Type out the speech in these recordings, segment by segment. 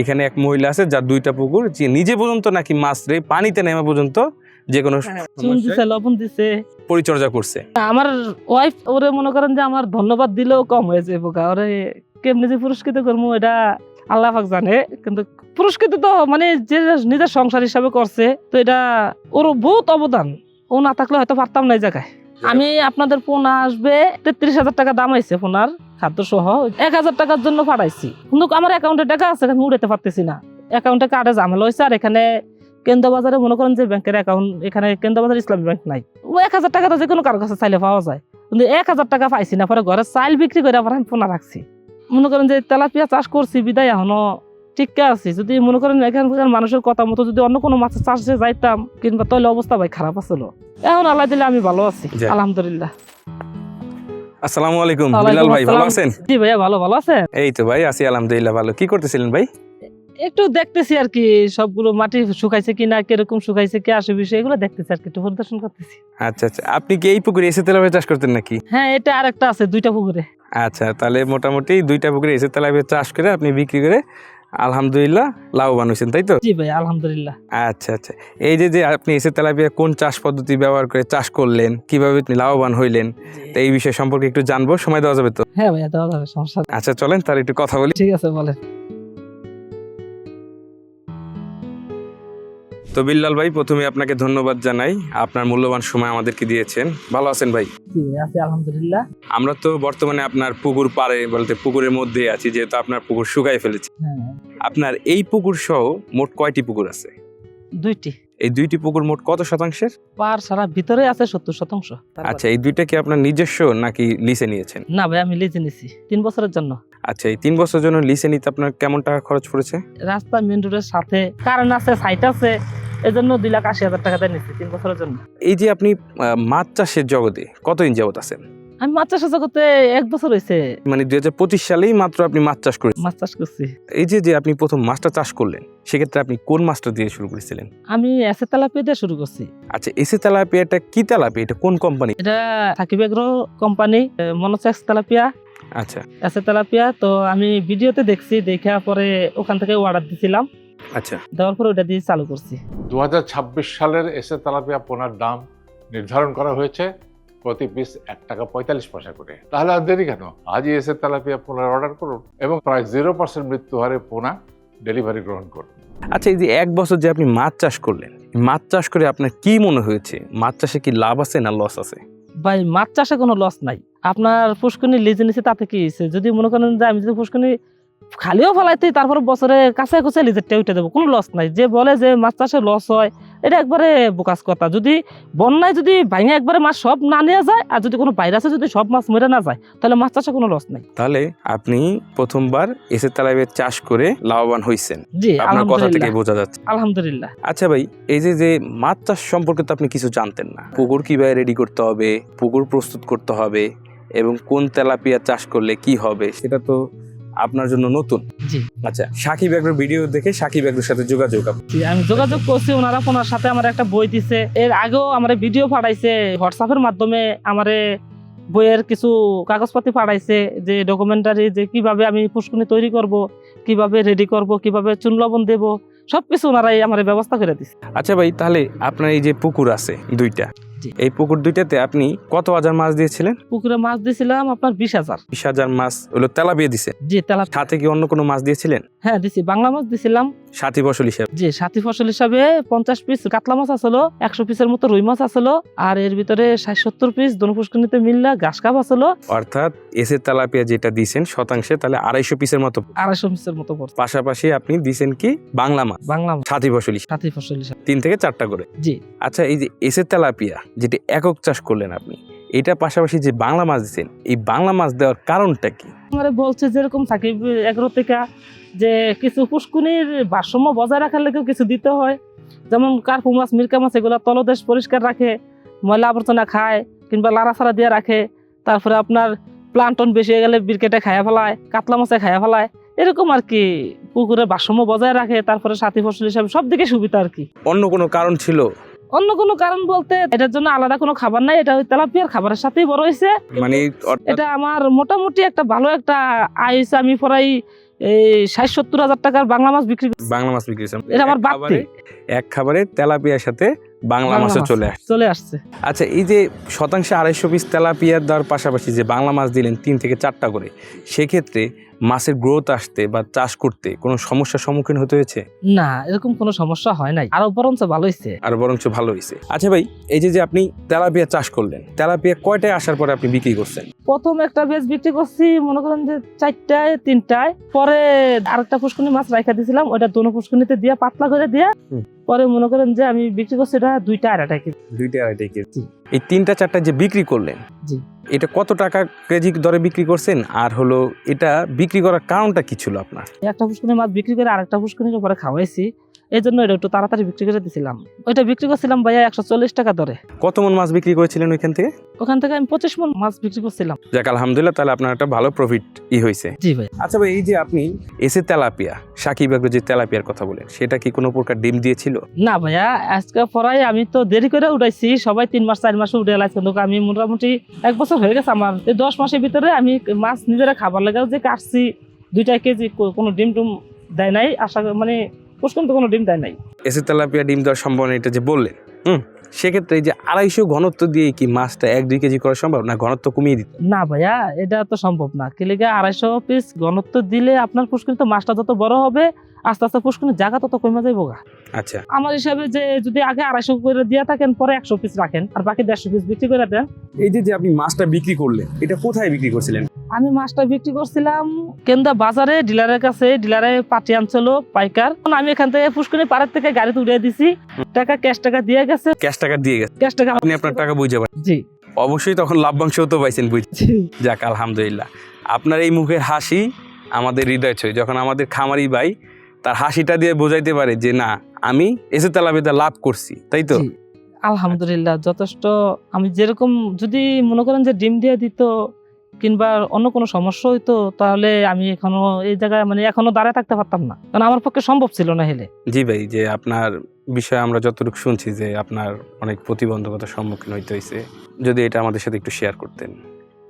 এখানে এক মহিলা আছে যার 2টা পুকুর, যে নিজে পর্যন্ত নাকি মাছ রে পানিতে নেমা পর্যন্ত যে কোনো লবণ দিছে, পরিচর্যা করছে। আমার ওয়াইফ ওরে মনে করেন যে আমার ধন্যবাদ দিলেও কম হয়েছে। পোকা ওরে কেমনি যে পুরস্কৃত করবো এটা আল্লাহ পাক জানে, কিন্তু পুরস্কৃত তো মানে যে নিজের সংসার হিসাবে করছে, তো এটা ওর বহুত অবদান। ও না থাকলে হয়তো পারতাম না এই জায়গায়। আমি আপনাদের পোনা আসবে 33,000 টাকা দাম হয়েছে, পোনার খাদ্য সহ 1,000 টাকার জন্য পাঠাইছি, কিন্তু আমার অ্যাকাউন্টে টাকা আছে, আমি উড়াতে পারতেছি না। অ্যাকাউন্টে কার্ডে ঝামেলা হয়েছে। আর এখানে কেন্দ্রবাজারে মনে করেন যে ব্যাংকের অ্যাকাউন্ট, এখানে কেন্দ্রবাজার ইসলামী ব্যাংক নাই। ও 1,000 টাকা তো যে কোনো কারোর কাছে চাইলে পাওয়া যায়, কিন্তু 1,000 টাকা পাইছি না। পরে ঘরে চাইল বিক্রি করে আবার আমি পোনা রাখছি। মনে করেন যে তেলাপিয়া চাষ করছি বিদায় এখনো টিকা আছি। যদি মনে করেন এখানকার মানুষের কথা মতো যদি অন্য কোনো মাছের চাষে যাইতাম কিংবা তাহলে অবস্থা ভাই খারাপ আছিল। এখন আল্লাহ দিলে আমি ভালো আছি, আলহামদুলিল্লাহ। আসসালামু আলাইকুম বিলাল ভাই, ভালো আছেন? জি ভাইয়া, ভালো আছেন? এই তো ভাই আছি আলহামদুলিল্লাহ ভালো। কি করতেছিলেন ভাই? একটু দেখতেছি আর কি, সবগুলো মাটি শুকাইছে কিনা, কিরকম শুকাইছে, কি আসে বিষয়, এগুলো দেখতেছি আর কি, একটু পরিদর্শন করতেছি। আচ্ছা আচ্ছা, আপনি কি এই পুকুরে এসে তেলাপিয়া চাষ করতেন নাকি? হ্যাঁ, এটা আরেকটা আছে, 2টা পুকুরে। আচ্ছা, তাহলে মোটামুটি 2টা পুকুরে এসে তেলাপিয়া চাষ করে আপনি বিক্রি করে আলহামদুলিল্লাহ লাভবান হয়েছেন, তাই তো? জি ভাই, আলহামদুলিল্লাহ। আচ্ছা আচ্ছা, এই যে আপনি এসে তেলাপিয়া কোন চাষ পদ্ধতি ব্যবহার করে চাষ করলেন, কিভাবে আপনি লাভবান হইলেন, তো এই বিষয় সম্পর্কে একটু জানবো, সময় দেওয়া যাবে তো? হ্যাঁ ভাইয়া, দেওয়া যাবে, সমস্যা নেই। আচ্ছা চলেন তাহলে একটু কথা বলি। ঠিক আছে, বলেন। তো বিল্লাল ভাই, প্রথমে আপনাকে ধন্যবাদ জানাই, আপনার মূল্যবান সময় আমাদেরকে দিয়েছেন। ভালো আছেন ভাই? জি ভাই, আছি আলহামদুলিল্লাহ। আমরা তো বর্তমানে আপনার পুকুর পাড়ে বলতে পুকুরের মধ্যে আছি, যেহেতু আপনার পুকুর শুকাই ফেলেছে। হ্যাঁ, আপনার এই পুকুর সহ মোট কয়টি পুকুর আছে? 2টি। এই 2টি পুকুর মোট কত শতাংশের? পার সারা ভিতরে আছে 70%। আচ্ছা, এই 2টা কি আপনার নিজস্ব নাকি লিসে নিয়েছেন? না ভাই, আমি লিজে নিছি 3 বছরের জন্য। আচ্ছা, এই 3 বছরের জন্য লিসে নিতে আপনার কেমন টাকা খরচ পড়েছে? রাস্তা মেন রোডের সাথে কারণ আছে, সাইট আছে, এজন্য 2,80,000 টাকা দিয়ে নিছি 3 বছরের জন্য। এই যে আপনি মাছ চাষের জগতে কতদিন যাবত আছেন? আমি মাছ চাষের জগতে 1 বছর হয়েছে। মানে 2025 সালেই মাত্র আপনি মাছ চাষ করেছেন? মাছ চাষ করছি। এই যে আপনি প্রথম মাছটা চাষ করলেন, সেক্ষেত্রে আপনি কোন মাছটা দিয়ে শুরু করেছিলেন? আমি এসে তেলাপিয়া দিয়ে শুরু করছি। আচ্ছা, এসে তেলাপিয়াটা কি তেলাপিয়া, এটা কোন কোম্পানি? এটা Shakib agro company, monosex tilapia. আচ্ছা, এসে তেলাপিয়া তো আমি ভিডিওতে দেখছি, দেখা পরে ওখান থেকে অর্ডার দিছিলাম। আচ্ছা, দেওয়ার পরে ওটা দিয়ে চালু করছি। 2026 সালের এসে তেলাপিয়া পোনার দাম নির্ধারণ করা হয়েছে প্রতি পিস 1 টাকা 45 পয়সা করে। তাহলে আর দেরি কেন, আজই এসে তেলাপিয়া পোনার অর্ডার করুন এবং প্রায় 0% মৃত্যু হারে পোনা ডেলিভারি গ্রহণ করুন। আচ্ছা, এই যে 1 বছর যে আপনি মাছ চাষ করলেন, মাছ চাষ করে আপনার কি মনে হয়েছে? মাছ চাষে কি লাভ আছে না লস আছে? ভাই, মাছ চাষে কোনো লস নাই। আপনার পুষ্করণী লিজে নিছে, তাতে কি হয়েছে? যদি মনে করেন যে আমি যদি পুষ্করণী খালিও ফেলাইতে, তারপর বছরে কাছে কুছে লিজেরটা উঠে দেবো, কোনো লস নাই। যে বলে যে মাছ চাষে লস হয়, এটা একবারে বোকাস কথা। যদি বন্যায় যদি ভাঙে একবারে মাছ সব না নিয়ে যায়, আর যদি কোনো ভাইরাসে যদি সব মাছ মরে না যায়, তাহলে মাছ চাষে কোনো লস নাই। তাহলে আপনি প্রথমবার এসে তেলাপিয়া চাষ করে লাভবান হইছেন, জি, আপনার কথা থেকে আলহামদুলিল্লাহ, বোঝা যাচ্ছে। আলহামদুলিল্লাহ। আচ্ছা ভাই, এই যে মাছ চাষ সম্পর্কে তো আপনি কিছু জানতেন না। পুকুর কিভাবে রেডি করতে হবে, পুকুর প্রস্তুত করতে হবে, এবং কোন তেলাপিয়া চাষ করলে কি হবে, সেটা তো আপনার জন্য নতুন। জি, আচ্ছা, সাকিব এগ্রোর ভিডিও দেখে সাকিব এগ্রোর সাথে যোগাযোগ। জি, আমি যোগাযোগ করছি, ওনারা ওনার সাথে আমার একটা বই দিছে। এর আগেও আমার ভিডিও পাঠাইছে হোয়াটসঅ্যাপের মাধ্যমে, আমারে বইয়ের কিছু কাগজপাতি পাঠাইছে, যে ডকুমেন্টারি, যে কিভাবে আমি পুষ্করণী তৈরি করব, কিভাবে রেডি করব, কিভাবে চুন লবণ দেব, সবকিছু ওনারাই আমার ব্যবস্থা করে দিচ্ছে। আচ্ছা ভাই, তাহলে আপনার এই যে পুকুর আছে 2টা, জি। এই পুকুর 2টাতে আপনি কত হাজার মাছ দিয়েছিলেন? পুকুরে মাছ দিয়েছিলাম আপনার 20,000। 20,000 মাছ হলো তেলাপিয়া দিছে? জি, তেলাপিয়া। সাথে কি অন্য কোনো মাছ দিয়েছিলেন? হ্যাঁ, দিছি, বাংলা মাছ দিছিলাম সাথী ফসল হিসেবে? জি, সাথী ফসল হিসাবে 50 পিস কাতলা মাছ আসলো, 100 পিসের মতো রুই মাছ আসলো, আর এর ভিতরে 60-70 পিস দনপুষ্করণীতে মিললা ঘাস কাপ আসলো। অর্থাৎ এসে তেলাপিয়া যেটা দিয়েছেন শতাংশে, তাহলে 250 পিসের মতো। 250 পিসের মতো পড়ছে। পাশাপাশি আপনি দিয়েছেন কি বাংলা মাছ, বাংলা মাছ সাথী ফসল হিসেবে সাথী ফসল হিসাবে 3 থেকে 4টা করে। জি। আচ্ছা, এই যে এসে তেলাপিয়া যেটা একক চাষ করলেন আপনি, এটা পাশাপাশি যে বাংলা মাছ দিচ্ছেন, এই বাংলা মাছ দেওয়ার কারণটা কি? আমারে বলছে যেরকম সাকিব এগ্রো থেকে যে কিছু পুষ্করণীর ভারসাম্য বজায় রাখার লেগেও কিছু দিতে হয়, যেমন কার্পু মাছ, মিরকা মাছ, এগুলো তলদেশ পরিষ্কার রাখে, ময়লা আবর্জনা খায় কিংবা লাড়াছাড়া দিয়ে রাখে। তারপরে আপনার প্লান্টন বেশি হয়ে গেলে বিরকেটে খাইয়া ফেলায়, কাতলা মাছে খাইয়া ফেলায়, এরকম আর কি পুকুরের ভারসাম্য বজায় রাখে। তারপরে সাথী ফসল হিসাবে সব দিকে সুবিধা আর কি। অন্য কোনো কারণ ছিল? অন্য কোনো কারণ বলতে এটার জন্য আলাদা কোনো খাবার নাই, এটা ওই তেলাপিয়ার খাবারের সাথেই বড় হয়েছে। মানে এটা আমার মোটামুটি একটা ভালো একটা আয় হয়েছে। আমি প্রায় এই 60-70 হাজার টাকার বাংলা মাছ বিক্রি করছি। বাংলা মাছ বিক্রি করেছেন এটা আমার বাড়তি এক খাবারে তেলাপিয়ার সাথে বাংলা মাছও চলে আসছে। আচ্ছা, এই যে শতাংশে 250 পিস তেলাপিয়া দেওয়ার পাশাপাশি যে বাংলা মাছ দিলেন 3 থেকে 4টা করে, সেক্ষেত্রে মাছের গ্রোথ আসতে বা চাষ করতে কোনো সমস্যার সম্মুখীন হতে হয়েছে? না, এরকম কোনো সমস্যা হয় নাই, আরো বরঞ্চ ভালো হয়েছে। আর বরঞ্চ ভালো হয়েছে। আচ্ছা ভাই, এই যে আপনি তেলাপিয়া চাষ করলেন, তেলাপিয়া কয়টায় আসার পরে আপনি বিক্রি করছেন? প্রথম একটা বেচ বিক্রি করছি মনে করেন যে 4টায় 3টায়, পরে আরেকটা পুষ্কুনি মাছ রাখা দিয়েছিলাম, ওটা দোনো পুষ্কুনিতে দিয়া পাতলা করে দিয়া পরে মনে করেন যে আমি বিক্রি করছি এটা 2টা 2.5 কেজি। 2টা 2.5 কেজি। এই 3টা 4টা যে বিক্রি করলেন, জি, এটা কত টাকা কেজি দরে বিক্রি করছেন? আর হলো এটা বিক্রি করার কারণটা কি ছিল আপনার? একটা পুষ্কুনি মাছ বিক্রি করে আরেকটা পুষ্কুনির উপরে খাওয়াইছি, এই জন্য এটা একটু তাড়াতাড়ি বিক্রি করে দিছিলাম। ওইটা বিক্রি করছিলাম ভাইয়া 140 টাকা দরে। কত মন মাছ বিক্রি করেছিলেন ওইখান থেকে? ওখান থেকে আমি 25 মণ মাছ বিক্রি করছিলাম। যাক আলহামদুলিল্লাহ, তাহলে আপনার একটা ভালো প্রফিট হয়েছে। জি ভাই। আচ্ছা ভাই, এই যে আপনি এসে তেলাপিয়া, সাকিব আগ্রো যে তেলাপিয়ার কথা বলেন, সেটা কি কোনো প্রকার ডিম দিয়েছিল? না ভাইয়া, আজকে পরাই আমি তো দেরি করে উঠাইছি, সবাই 3 মাস 4 মাসে উঠে এলাইছে, কিন্তু আমি মোটামুটি 1 বছর হয়ে গেছে আমার। এই 10 মাসের ভিতরে আমি মাছ নিজেরা খাবার লাগাও যে কাটছি 2টা কেজি, কোনো ডিম টুম দেয় নাই, আশা মানে পুষ্কুন তো কোনো ডিম দেয় নাই। এসে তেলাপিয়া ডিম দেওয়ার সম্ভাবনা এটা যে বললেন, সেক্ষেত্রে এই যে 250 ঘনত্ব দিয়ে কি মাছটা 1-2 কেজি করা সম্ভব, না ঘনত্ব কমিয়ে দিতে? না ভাইয়া, এটা তো সম্ভব না। কিলেগে 250 পিস ঘনত্ব দিলে আপনার পুষ্কুনি তো মাছটা যত বড় হবে, আস্তে আস্তে পুষ্কুনির জায়গা তত কমে যাইব। আচ্ছা, আমার হিসাবে যে যদি আগে 250 করে দিয়ে থাকেন, পরে 100 পিস রাখেন, আর বাকি 150 পিস বিক্রি করে দেন। এই যে আপনি মাছটা বিক্রি করলেন, এটা কোথায় বিক্রি করছিলেন? আমি মাছটা বিক্রি করছিলাম কেন্দা বাজারে, ডিলারের কাছে। ডিলারে পাটি আনছিল পাইকার, আমি এখান থেকে পুষ্কুনি পাড়ের থেকে গাড়িতে উঠিয়ে দিছি, টাকা ক্যাশ টাকা দিয়ে গেছে। ক্যাশ টাকা দিয়ে গেছে? ক্যাশ টাকা আপনি আপনার টাকা বুঝে যাবেন? জি অবশ্যই তখন লাভ্যাংশও তো পাইছেন, বুঝছি। যাক আলহামদুলিল্লাহ, আপনার এই মুখের হাসি আমাদের হৃদয় ছয়। যখন আমাদের খামারি ভাই তার হাসিটা দিয়ে বোঝাইতে পারে যে না, আমি এসে তেলাপিয়াতে লাভ করছি, তাই তো? আলহামদুলিল্লাহ, যথেষ্ট। আমি যেরকম যদি মনে করেন যে ডিম দিয়ে দিত কিংবা অন্য কোনো সমস্যা হইতো, তাহলে আমি এখনো এই জায়গায় মানে এখনো দাঁড়ায় থাকতে পারতাম না, কারণ আমার পক্ষে সম্ভব ছিল না। হেলে জি ভাই, যে আপনার বিষয়ে আমরা যতটুকু শুনছি যে আপনার অনেক প্রতিবন্ধকতার সম্মুখীন হইতে হয়েছে, যদি এটা আমাদের সাথে একটু শেয়ার করতেন।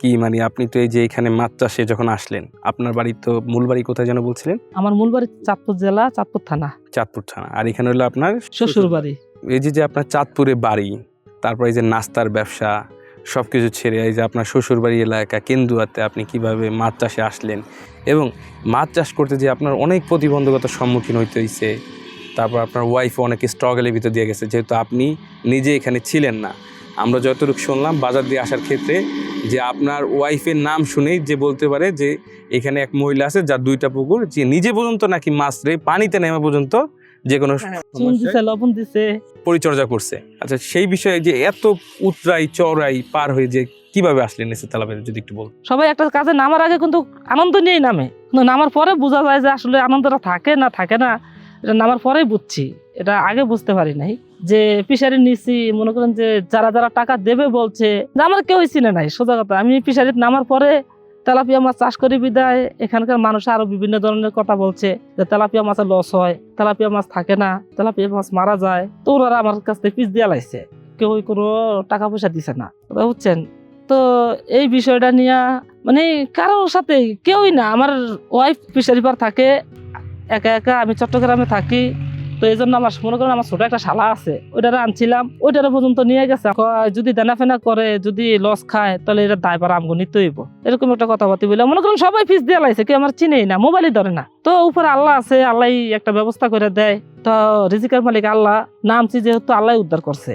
কি মানে আপনি তো এই যে এখানে মাছ চাষে যখন আসলেন, আপনার বাড়ি তো মূল বাড়ি কোথায় যেন বলছিলেন? আমার মূল বাড়ি চাঁদপুর জেলা, চাঁদপুর থানা। চাঁদপুর থানা। আর এখানে হলো আপনার শ্বশুর বাড়ি। এই যে আপনার চাঁদপুরে বাড়ি, তারপর এই যে নাস্তার ব্যবসা, সবকিছু ছেড়ে এই যে আপনার শ্বশুর বাড়ি এলাকা কেন্দুয়াতে আপনি কিভাবে মাছ চাষে আসলেন, এবং মাছ চাষ করতে যে আপনার অনেক প্রতিবন্ধকতার সম্মুখীন হইতে হয়েছে, তারপর আপনার ওয়াইফও অনেক স্ট্রাগলের ভিতর দিয়ে গেছে, যেহেতু আপনি নিজে এখানে ছিলেন না। আমরা যতটুকু শুনলাম বাজার দিয়ে আসার ক্ষেত্রে, যে আপনার ওয়াইফের নাম শুনেই যে বলতে পারে যে এখানে এক মহিলা আছে যার 2টা পুকুর, যে নিজে পর্যন্ত নাকি মাছ রে পানিতে নেমে পর্যন্ত যে কোনো লবণ দিছে, পরিচর্যা করছে। আচ্ছা, সেই বিষয়ে যে এত উতরাই চড়াই পার হয়ে যে কিভাবে আসলেন এসে তেলাপিয়া, যদি একটু বল। সবাই একটা কাজে নামার আগে কিন্তু আনন্দ নিয়েই নামে, কিন্তু নামার পরে বোঝা যায় যে আসলে আনন্দটা থাকে না এটা নামার পরেই বুঝছি। এটা আগে বুঝতে পারি নাই যে ফিশারি নিছি, মনে করেন যে যারা যারা টাকা দেবে বলছে, যে আমার কেউই চিনে নাই। সোজা কথা, আমি ফিশারিত নামার পরে তেলাপিয়া মাছ চাষ করি বিদায় এখানকার মানুষ আরো বিভিন্ন ধরনের কথা বলছে যে তেলাপিয়া মাছের লস হয়, তেলাপিয়া মাছ থাকে না, তেলাপিয়া মাছ মারা যায়। তো ওরা আমার কাছ থেকে পিস দিয়ে লাইছে, কেউ কোনো টাকা পয়সা দিছে না, বুঝছেন তো। এই বিষয়টা নিয়ে মানে কারোর সাথে কেউই না, আমার ওয়াইফ ফিশারি পার থাকে একা একা, আমি চট্টগ্রামে থাকি। তো এই জন্য আমার মনে করেন আমার ছোট একটা শালা আছে, ওইটারে আনছিলাম, ওইটারে পর্যন্ত নিয়ে গেছে। যদি দেনা ফেনা করে, যদি লস খায়, তাহলে এটা দায়বার আমগো নিতে হইব, এরকম একটা কথাবার্তা বলে মনে করেন সবাই ফিস দিয়ে লাইছে, কেউ আমার চিনেই না, মোবাইলই ধরে না। তো উপরে আল্লাহ আছে, আল্লাহ একটা ব্যবস্থা করে দেয়। তো রিজিকের মালিক আল্লাহ, নামছি যেহেতু আল্লাহ উদ্ধার করছে।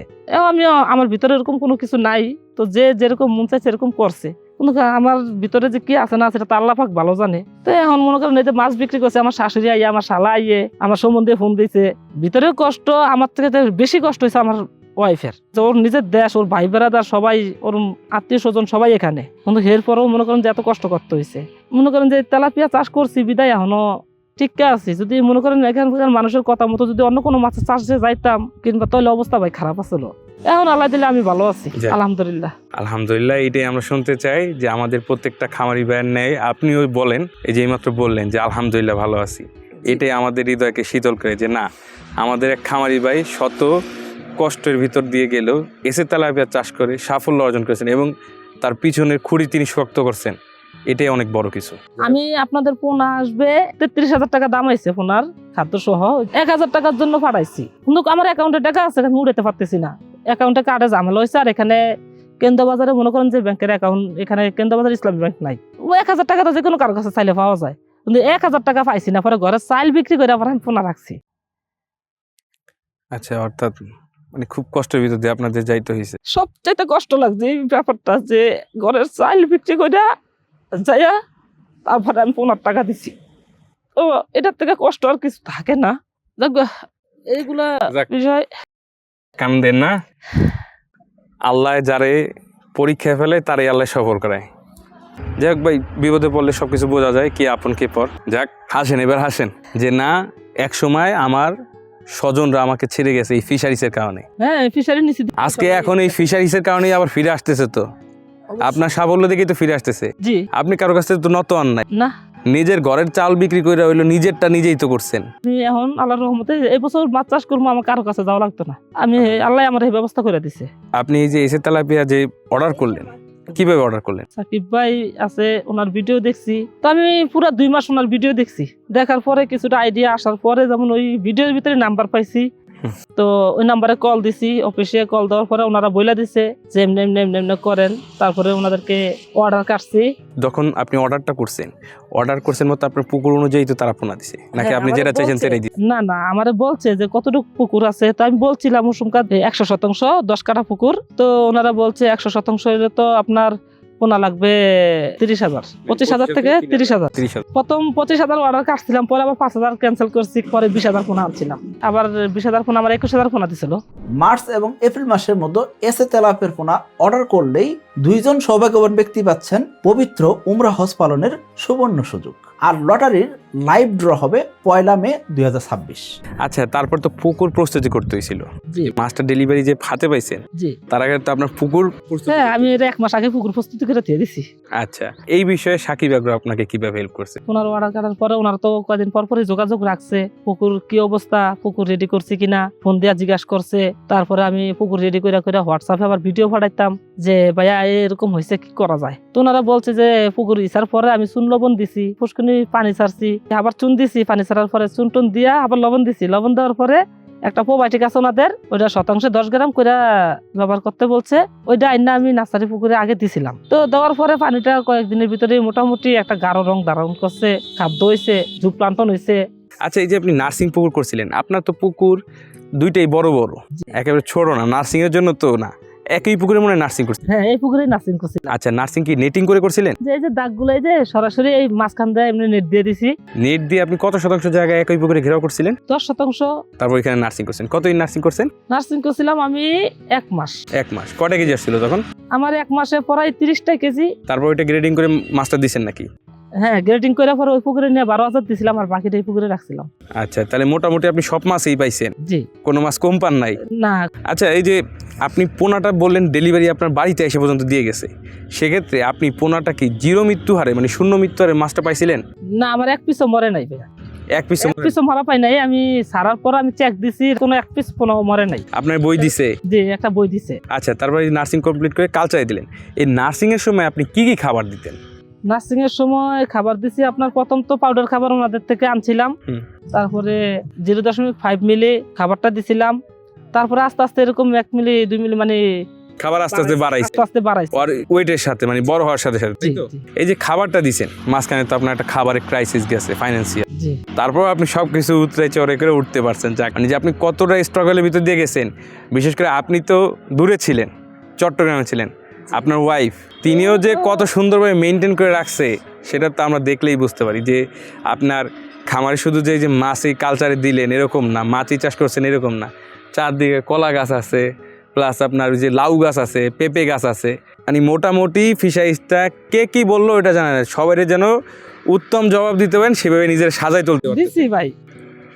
আমিও আমার ভিতরে এরকম কোনো কিছু নাই, তো যে যেরকম মন চাইছে এরকম করছে, কিন্তু আমার ভিতরে যে কি আছে না সেটা তো আল্লাহ পাক ভালো জানে। তো এখন মনে করেন এই যে মাছ বিক্রি করছে, আমার শাশুড়ি আইয়ে, আমার শালা আইয়ে, আমার সম্বন্ধে ফোন দিয়েছে। ভিতরে কষ্ট আমার থেকে বেশি কষ্ট হয়েছে আমার ওয়াইফের, যে ওর নিজের দেশ, ওর ভাই বেড়াদার সবাই, ওর আত্মীয় স্বজন সবাই এখানে, কিন্তু এরপরেও মনে করেন যে এত কষ্ট করতে হয়েছে। মনে করেন যে তেলাপিয়া চাষ করছি বিদায় এখনো ঠিক আছে। যদি মনে করেন এখানকার মানুষের কথা মতো যদি অন্য কোনো মাছের চাষে যাইতাম কিংবা, তাহলে অবস্থা ভাই খারাপ আছিল। এখন আল্লাহ দিলে আমি ভালো আছি, আলহামদুলিল্লাহ। আলহামদুলিল্লাহ, এটাই আমরা শুনতে চাই যে আমাদের প্রত্যেকটা খামারি ভাইয়ের ন্যায় আপনিও বলেন, এই যে এইমাত্র বললেন যে আলহামদুলিল্লাহ ভালো আছি। এটাই আমাদের হৃদয়কে শীতল করে, যে না, আমাদের এক খামারি ভাই শত কষ্টের ভিতর দিয়ে গেলেও এসে তেলাপিয়া চাষ করে সাফল্য অর্জন করেছেন, এবং তার পিছনের খুঁড়ি তিনি শক্ত করছেন। এটাই অনেক বড় কিছু। আমি আপনাদের পোনা আসবে 33,000 টাকা দাম হয়েছে পোনার খাদ্য সহ, 1,000 টাকার জন্য পাঠাইছি, কিন্তু আমার অ্যাকাউন্টে টাকা আছে, আমি উড়াতে পারতেছি না, অ্যাকাউন্টে কার্ডে ঝামেলা হয়েছে। আর এখানে কেন্দ্রবাজারে মনে করেন যে ব্যাংকের অ্যাকাউন্ট, এখানে কেন্দ্রবাজার ইসলামী ব্যাংক নাই। ও 1,000 টাকা তো যে কোনো কারোর কাছে চাইলে পাওয়া যায়, কিন্তু 1,000 টাকা পাইছি না, পরে ঘরে চাইল বিক্রি করে আবার আমি পোনা রাখছি। আচ্ছা, অর্থাৎ মানে খুব কষ্টের ভিতর দিয়ে আপনাদের যাইতে হয়েছে। সবচাইতে কষ্ট লাগছে এই ব্যাপারটা, যে ঘরের চাইল বিক্রি করে যাইয়া তারপরে আমি পোনার টাকা দিছি। ও এটার থেকে কষ্ট আর কিছু থাকে না। দেখো এইগুলা যাক। বিষয়। কান্দেন না, আল্লাহ যারে পরীক্ষায় ফেলে তারই আল্লাহ সফর করায়। যাক ভাই, বিপদে পড়লে সবকিছু বোঝা যায়, কি আপন কি পর। যাক, হাসেন, এবার হাসেন যে না, এক সময় আমার স্বজনরা আমাকে ছেড়ে গেছে এই ফিশারিসের কারণে। হ্যাঁ, ফিশারি নিচে আজকে এখন এই ফিশারিসের কারণেই আবার ফিরে আসতেছে, তো আপনার সাফল্য দেখেই তো ফিরে আসতেছে। জি আপনি কারো কাছ থেকে তো নত আন নাই, না, নিজের ঘরের চাল বিক্রি করে হইলো নিজেরটা নিজেই তো করছেন। আমি এখন আল্লাহর রহমতে এই বছর মাছ চাষ করবো, আমার কারো কাছে যাওয়া লাগতো না, আমি আল্লাহ আমার এই ব্যবস্থা করে দিছে। আপনি এই যে এসে তেলাপিয়া যে অর্ডার করলেন, কিভাবে অর্ডার করলেন? সাকিব ভাই আছে, ওনার ভিডিও দেখছি, তো আমি পুরো 2 মাস ওনার ভিডিও দেখছি, দেখার পরে কিছুটা আইডিয়া আসার পরে যেমন ওই ভিডিওর ভিতরে নাম্বার পাইছি, তো ওই নাম্বারে কল দিছি, অফিসে কল দেওয়ার পরে ওনারা বইলা দিছে যে এমনি এমনি এমনি এমনি করেন, তারপরে ওনাদেরকে অর্ডার কাটছি। যখন আপনি অর্ডারটা করছেন মতো আপনার পুকুর অনুযায়ী তো তারা পোনা দিছে, নাকি হ্যাঁ, আপনি আমারে যেটা চাইছেন বলছে- সেটাই দিছে? না আমারে বলছে যে কতটুকু পুকুর আছে, তো আমি বলছিলাম উসুমকা 100% 10 কাঠা পুকুর, তো ওনারা বলছে 100% হলে তো আপনার পোনা লাগবে 30,000, 25,000 থেকে 30,000। 30,000। প্রথম 25,000 অর্ডার কাটছিলাম, পরে আবার 5,000 ক্যান্সেল করছি, পরে 20,000 পোনা আনছিলাম, আবার 20,000 পোনা আমার 21,000 পোনা দিছিল। মার্চ এবং এপ্রিল মাসের মধ্যে এসএ তেলাপিয়ার পোনা অর্ডার করলেই 2 জন সৌভাগ্যবান ব্যক্তি পাচ্ছেন পবিত্র উমরা হজ পালনের সুবর্ণ সুযোগ। আর লটারির লাইভ ড্র হবে 1 মে 2026। আচ্ছা, তারপর তো পুকুর প্রস্তুতি করতে হয়েছিল, জি মাস্টার ডেলিভারি যে হাতে পাইছেন জি তার আগে তো আপনার পুকুর প্রস্তুতি হ্যাঁ, আমি এর 1 মাস আগে পুকুর প্রস্তুতি করে দিয়ে দিছি। আচ্ছা, এই বিষয়ে সাকিব আগ্রহ আপনাকে কিভাবে হেল্প করছে? ওনার অর্ডার করার পরে ওনার তো কয়েকদিন পর পরই যোগাযোগ রাখছে, পুকুর কি অবস্থা, পুকুর রেডি করছি কিনা, ফোন দিয়া জিজ্ঞাসা করছে। তারপরে আমি পুকুর রেডি করে হোয়াটসঅ্যাপে আবার ভিডিও পাঠাইতাম যে ভাইয়া এরকম হয়েছে, কি করা যায়। তো ওনারা বলছে যে পুকুর ইসার পরে আমি চুন লবণ দিছি, পুষ্কনি পানি ছাড়ছি, আবার চুন দিছি, পানি ছাড়ার পরে চুন টুন দিয়া আবার লবণ দিছি, লবণ দেওয়ার পরে একটা প্রোবায়োটিক আছে ওনাদের, ওইটা 10 গ্রাম করে ব্যবহার করতে বলছে, ওইটা আইনা আমি নার্সারি পুকুরে আগে দিছিলাম। তো দেওয়ার পরে পানিটা কয়েকদিনের ভিতরে মোটামুটি একটা গাঢ় রং ধারণ করছে, খাদ্য হয়েছে, জুপ প্লান্টন হয়েছে। আচ্ছা, এই যে আপনি নার্সিং পুকুর করছিলেন, আপনার তো পুকুর দুইটাই বড় বড়, একেবারে ছোট না, নার্সিং এর জন্য তো না, একই পুকুরে মনে হয় নার্সিং করছিলেন? হ্যাঁ, এই পুকুরে নার্সিং করছিলাম। আচ্ছা, নার্সিং কি নেটিং করে করছিলেন? যে এই যে দাগগুলো, এই যে সরাসরি এই মাঝখান দিয়ে এমনি নেট দিয়ে দিছি। নেট দিয়ে আপনি কত শতাংশ জায়গায় একই পুকুরে ঘেরাও করছিলেন? 10%। তারপর এখানে নার্সিং করছেন, কতদিন নার্সিং করছেন? নার্সিং করছিলাম আমি 1 মাস। 1 মাস। কটা কেজি আসছিল তখন? আমার 1 মাসে প্রায় 30টা কেজি। তারপর ওইটা গ্রেডিং করে মাস্টার দিচ্ছেন নাকি? হ্যাঁ, গ্রেডিং করে পরে ওই পুকুরে নিয়ে 12,000 দিছিলাম, আর বাকিটা এই পুকুরে রাখছিলাম। আচ্ছা, তাহলে মোটামুটি আপনি সব মাছই পাইছেন, জি কোনো মাছ কম পান নাই? না। আচ্ছা, এই যে আপনি পোনাটা বললেন ডেলিভারি আপনার বাড়িতে এসে পর্যন্ত দিয়ে গেছে, সেক্ষেত্রে আপনি পোনাটা কি 0 মৃত্যু হারে, মানে 0 মৃত্যু হারে মাছটা পাইছিলেন? না, আমার 1 পিসও মরে নাই ভাইয়া, এক পিস 1 পিসও মারা পাই নাই। আমি সারার পর আমি চেক দিছি, কোনো 1 পিস কোনো মরে নাই। আপনার বই দিছে? জি, একটা বই দিছে। আচ্ছা, তারপরে নার্সিং কমপ্লিট করে কালচারে দিলেন। এই নার্সিং এর সময় আপনি কি কি খাবার দিতেন? নার্সিং এর সময় খাবার দিছি আপনার, প্রথম তো পাউডার খাবার ওনাদের থেকে আনছিলাম, তারপরে 0.5 মিলি খাবারটা দিছিলাম, তারপরে আস্তে আস্তে এরকম 1 মিলি 2 মিলি মানে খাবার আস্তে আস্তে বাড়াইছে, আস্তে আস্তে বাড়াইছে। আর ওয়েটের সাথে, মানে বড় হওয়ার সাথে সাথে, তাই তো? জি, এই যে খাবারটা দিছেন, মাঝখানে তো আপনার একটা খাবারের ক্রাইসিস গেছে, ফাইন্যান্সিয়াল, জি তারপর আপনি সবকিছু উতরে চড়ে করে উঠতে পারছেন। যাক, মানে যে আপনি কতটা স্ট্রাগলের ভিতর দিয়ে গেছেন, বিশেষ করে আপনি তো দূরে ছিলেন, চট্টগ্রামে ছিলেন, আপনার ওয়াইফ তিনিও যে কত সুন্দরভাবে মেনটেন করে রাখছে, সেটা তো আমরা দেখলেই বুঝতে পারি যে আপনার খামারে শুধু যে যে মাছই কালচারে দিলেন এরকম না, মাছই চাষ করছেন এরকম না, চারদিকে কলা গাছ আছে, প্লাস আপনার ওই যে লাউ গাছ আছে, পেঁপে গাছ আছে, মানে মোটামুটি ফিশারিজটা কে কি বললো এটা জানা না, সবাই যেন উত্তম জবাব দিতে পারেন সেভাবে নিজের সাজাই তুলতে পারেন। দিছি ভাই,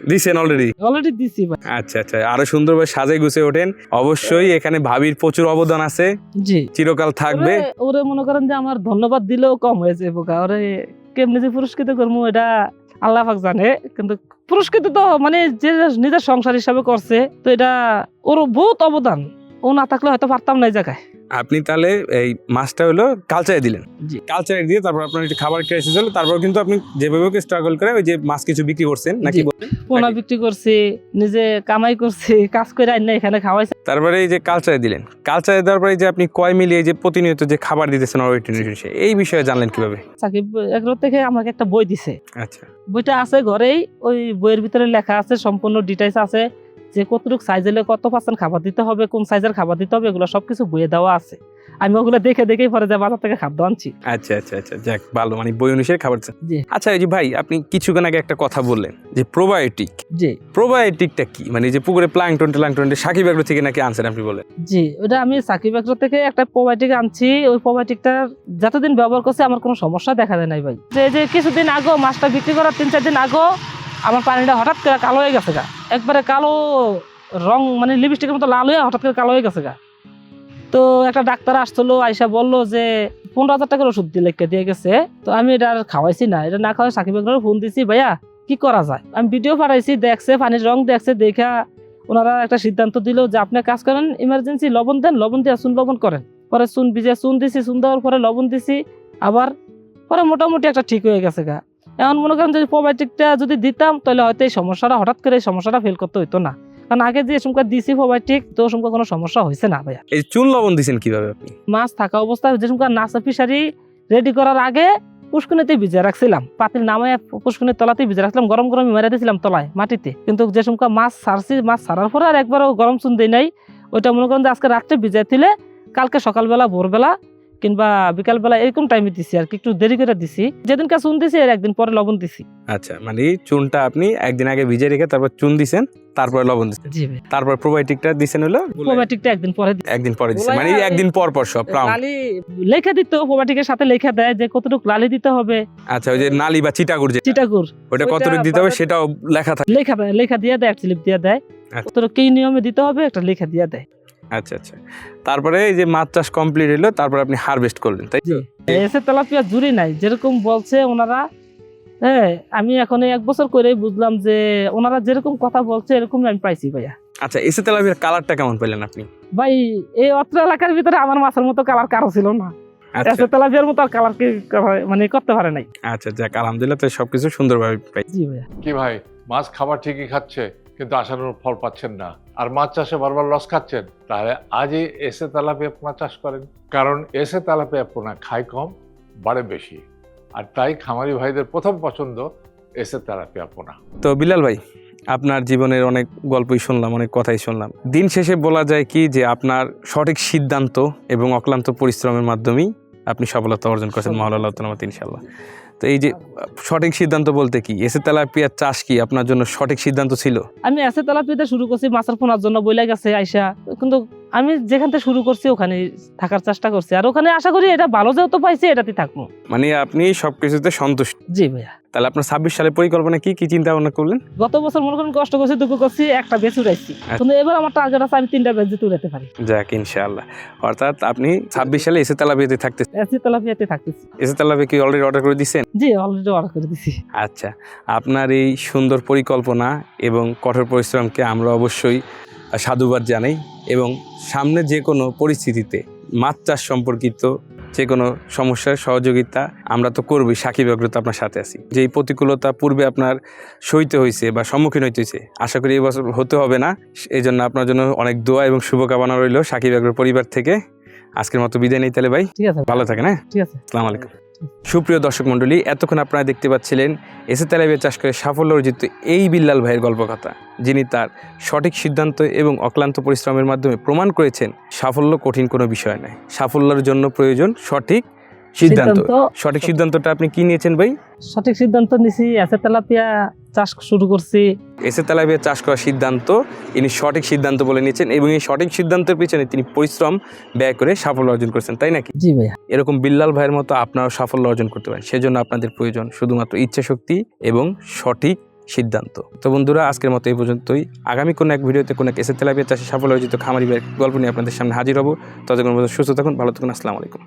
দিছেন অলরেডি দিছি ভাই। আচ্ছা আচ্ছা, আরো সুন্দরভাবে সাজাই গুছিয়ে ওঠেন। অবশ্যই এখানে ভাবির প্রচুর অবদান আছে, জি চিরকাল থাকবে। ওরে মনে করেন যে আমার ধন্যবাদ দিলেও কম হয়েছে পোকা, ওরে কেমনি যে পুরস্কৃত করবো এটা আল্লাহ পাক জানে, কিন্তু পুরস্কৃত তো মানে যে নিজের সংসার হিসাবে করছে, তো এটা ওর বহুত অবদান, ও না থাকলে হয়তো পারতাম না এই জায়গায়। আপনি তাহলে এই মাছটা হলো কালচারে দিলেন, জি। কালচারে দিয়ে তারপর আপনার একটু খাবার ক্রাইসিস হলো, তারপর কিন্তু আপনি যেভাবে স্ট্রাগল করে ওই যে মাছ কিছু বিক্রি করছেন নাকি জি। পোনা বিক্রি করছি, নিজে কামাই করছি, কাজ করে আইনা এখানে খাওয়াইছি। তারপরে এই যে কালচারে দিলেন, কালচারে দেওয়ার পরে যে আপনি কয় মিলিয়ে যে প্রতিনিয়ত যে খাবার দিতেছেন এই বিষয়ে জানলেন কিভাবে? সাকিব এগুলো থেকে আমাকে একটা বই দিছে, আচ্ছা বইটা আছে ঘরেই, ওই বইয়ের ভিতরে লেখা আছে, সম্পূর্ণ ডিটেইলস আছে যে কতটুকু সাইজ হলে কত পার্সেন্ট খাবার দিতে হবে, কোন সাইজের খাবার দিতে হবে, এগুলো সবকিছু বইয়ে দেওয়া আছে। আমি ওগুলো দেখে দেখেই পরে যে বাজার থেকে খাদ্য আনছি। আচ্ছা আচ্ছা আচ্ছা, যাক ভালো, মানে বই অনুসারে খাবার দিচ্ছেন। জি। আচ্ছা এই যে ভাই আপনি কিছুক্ষণ আগে একটা কথা বললেন যে প্রোবায়োটিক, জি প্রোবায়োটিকটা কি? মানে যে পুকুরে প্লাংটন সাকিব এগ্রো থেকে নাকি আনছেন আপনি বলেন? জি, ওটা আমি সাকিব এগ্রো থেকে একটা প্রোবায়োটিক আনছি। ওই প্রোবায়োটিকটা যতদিন ব্যবহার করছি আমার কোনো সমস্যা দেখা দেয় নাই ভাই। যে কিছুদিন আগেও মাছটা বিক্রি করার 3-4 দিন আগেও আমার পানিটা হঠাৎ করে কালো হয়ে গেছে গা, একবারে কালো রং, মানে লিপস্টিকের মতো লাল হয়ে হঠাৎ করে কালো হয়ে গেছে গা। তো একটা ডাক্তার আসছিল, আইসা বললো যে 15,000 টাকার ওষুধ দিয়ে গেছে। তো আমি এটা আর খাওয়াইছি না, এটা না খাওয়াই সাকিব এগ্রোর ফোন দিছি, ভাইয়া কি করা যায়। আমি ভিডিও পাঠাইছি, দেখছে, পানির রং দেখছে, দেখা ওনারা একটা সিদ্ধান্ত দিল যে আপনি কাজ করেন, ইমার্জেন্সি লবণ দেন, লবণ দিয়ে চুন লবণ করেন। পরে চুন ভিজে চুন দিছি, চুন দেওয়ার পরে লবণ দিছি, আবার পরে মোটামুটি একটা ঠিক হয়ে গেছে গা। এখন মনে করেন যদি প্রোবায়োটিকটা যদি দিতাম তাহলে হয়তো এই সমস্যাটা হঠাৎ করে এই সমস্যাটা ফেল করতে হইতো না, কারণ আগে যে সময় দিছি প্রোবায়োটিক তো সময় কোনো সমস্যা হয়েছে না ভাইয়া। এই চুন লবণ দিয়েছেন কিভাবে আপনি? মাছ থাকা অবস্থায় যে সময় নাচা ফিশারি রেডি করার আগে পুষ্কুনিতে ভিজে রাখছিলাম, পাতিল নামায় পুষ্কুনির তলাতে ভিজে রাখছিলাম, গরম গরম মেরে দিয়েছিলাম তলায় মাটিতে। কিন্তু যে সময় মাছ ছাড়ছি, মাছ ছাড়ার পরে আর একবারও গরম চুন দিই নাই। ওইটা মনে করেন যে আজকে রাত্রে ভিজাই দিলে কালকে সকালবেলা ভোরবেলা কিংবা বিকালবেলা এরকম টাইমে দিছি আর কি, একটু দেরি করে দিছি। যেদিনকে চুন দিছি এর একদিন পরে লবণ দিছি। আচ্ছা, মানে চুনটা আপনি একদিন আগে ভিজে রেখে তারপর চুন দিছেন, তারপর লবণ দিচ্ছেন, জি ভাই। তারপর প্রোবায়োটিকটা দিছেন হলো প্রোবায়োটিকটা একদিন পরে দিছি। একদিন পরে দিচ্ছেন, মানে বলে একদিন পর পর সব রাউন্ড। লালি লেখা দিত, প্রোবায়োটিকের সাথে লেখা দেয় যে কতটুকু লালি দিতে হবে। আচ্ছা, ওই যে নালি বা চিটাগুড় যে চিটাগুড় ওটা কতটুকু দিতে হবে সেটাও লেখা থাকে। লেখা দিয়ে দেয়, স্লিপ দিয়ে দেয়, আচ্ছা। কতটুকু কি নিয়মে দিতে হবে একটা লেখা দিয়ে দেয়। আচ্ছা আচ্ছা, তারপরে এই যে মাছ চাষ কমপ্লিট হলো, তারপর আপনি হারভেস্ট করলেন, তাই তো? এসে তেলাপিয়া জুড়ি নাই যেরকম বলছে ওনারা। হ্যাঁ, আমি এখন 1 বছর করেই বুঝলাম যে ওনারা যেরকম কথা বলছে এরকম আমি পাইছি ভাইয়া। আচ্ছা, এসে তেলাপিয়ার কালারটা কেমন পেলেন আপনি? ভাই এই অত্র এলাকার ভিতরে আমার মাছের মতো কালার কারো ছিল না। আচ্ছা এসে তেলাপিয়ার মতো কালার কি মানে করতে পারে নাই। আচ্ছা, যাক আলহামদুলিল্লাহ, তো সবকিছু সুন্দরভাবে পাই। জি ভাইয়া। কি ভাই, মাছ খাবার ঠিকই খাচ্ছে কিন্তু আশানুরূপ ফল পাচ্ছেন না, আর মাছ চাষে বারবার লস খাচ্ছেন, তাহলে আজই এসে তেলাপিয়া পোনা চাষ করেন। কারণ এসে তেলাপিয়া পোনা খায় কম, বাড়ে বেশি, আর তাই খামারি ভাইদের প্রথম পছন্দ এসে তেলাপিয়া পোনা। তো বিলাল ভাই, আপনার জীবনের অনেক গল্পই শুনলাম, অনেক কথাই শুনলাম। দিন শেষে বলা যায় কি যে আপনার সঠিক সিদ্ধান্ত এবং অক্লান্ত পরিশ্রমের মাধ্যমেই আপনি সফলতা অর্জন করেছেন, মহাল্লাহ তাআলা ইনশাআল্লাহ। তো এই যে সঠিক সিদ্ধান্ত বলতে কি, এসে তেলাপিয়ার চাষ কি আপনার জন্য সঠিক সিদ্ধান্ত ছিল? আমি এসে তেলাপিয়াতে শুরু করছি মাছের পোনার জন্য, বইলা গেছে আইসা, কিন্তু আমি যেখান থেকে শুরু করছি ওখানে থাকার চেষ্টা করছি, আর ওখানে আশা করি এটা ভালো যেহেতু পাইছি এটাতে থাকবো। মানে আপনি সবকিছুতে সন্তুষ্ট? জি ভাইয়া। তাহলে আপনার 26 সালের পরিকল্পনা কি কি চিন্তা ভাবনা করলেন? গত বছর মনে করেন কষ্ট করছি, দুঃখ করছি, একটা বেচ উড়াইছি, কিন্তু এবার আমার টার্গেট আছে আমি 3টা বেচ উড়াইতে পারি। যাক ইনশাআল্লাহ, অর্থাৎ আপনি 26 সালে এসে তেলাপিয়াতে থাকতেছেন। এসে তেলাপিয়াতে থাকতেছি। এসে তেলাপিয়া কি অলরেডি অর্ডার করে দিয়েছেন? জি, অলরেডি অর্ডার করে দিছি। আচ্ছা, আপনার এই সুন্দর পরিকল্পনা এবং কঠোর পরিশ্রমকে আমরা অবশ্যই সাধুবাদ জানাই, এবং সামনে যে কোনো পরিস্থিতিতে মাছ চাষ সম্পর্কিত যে কোনো সমস্যার সহযোগিতা আমরা তো করবই, সাকিব এগ্রো তো আপনার সাথে আছি। যেই প্রতিকূলতা পূর্বে আপনার সইতে হয়েছে বা সম্মুখীন হইতে হয়েছে, আশা করি এই বছর হতে হবে না। এই জন্য আপনার জন্য অনেক দোয়া এবং শুভকামনা রইল সাকিব এগ্রোর পরিবার থেকে। আজকের মতো বিদায় নেই তাহলে ভাই, ঠিক আছে, ভালো থাকেন। হ্যাঁ, ঠিক আছে। আসসালামু আলাইকুম। সুপ্রিয় দর্শক মণ্ডলী, এতক্ষণ আপনারা দেখতে পাচ্ছিলেন এসে তেলাপিয়া চাষ করে সাফল্য অর্জিত এই বিল্লাল ভাইয়ের গল্পকথা, যিনি তার সঠিক সিদ্ধান্ত এবং অক্লান্ত পরিশ্রমের মাধ্যমে প্রমাণ করেছেন সাফল্য কঠিন কোনো বিষয় নয়, সাফল্যের জন্য প্রয়োজন সঠিক সিদ্ধান্ত। সঠিক সিদ্ধান্তটা আপনি কি নিয়েছেন ভাই? সঠিক সিদ্ধান্ত নিছি, এসে তেলাপিয়া চাষ শুরু করছি। এসে তেলাপিয়া চাষ করার সিদ্ধান্ত ইনি সঠিক সিদ্ধান্ত বলে নিয়েছেন, এবং এই সঠিক সিদ্ধান্তের পিছনে তিনি পরিশ্রম ব্যয় করে সাফল্য অর্জন করেছেন, তাই নাকি? জি ভাইয়া। এরকম বিল্লাল ভাইয়ের মতো আপনারাও সাফল্য অর্জন করতে পারেন, সেজন্য আপনাদের প্রয়োজন শুধুমাত্র ইচ্ছা শক্তি এবং সঠিক সিদ্ধান্ত। তো বন্ধুরা, আজকের মতো এই পর্যন্তই। আগামী কোনো এক ভিডিওতে কোনো এক এসে তেলাপিয়া চাষে সাফল্য অর্জিত খামারি ভাইয়ের গল্প নিয়ে আপনাদের সামনে হাজির হব। ততক্ষণ সুস্থ থাকুন, ভালো থাকুন, আসসালামু আলাইকুম।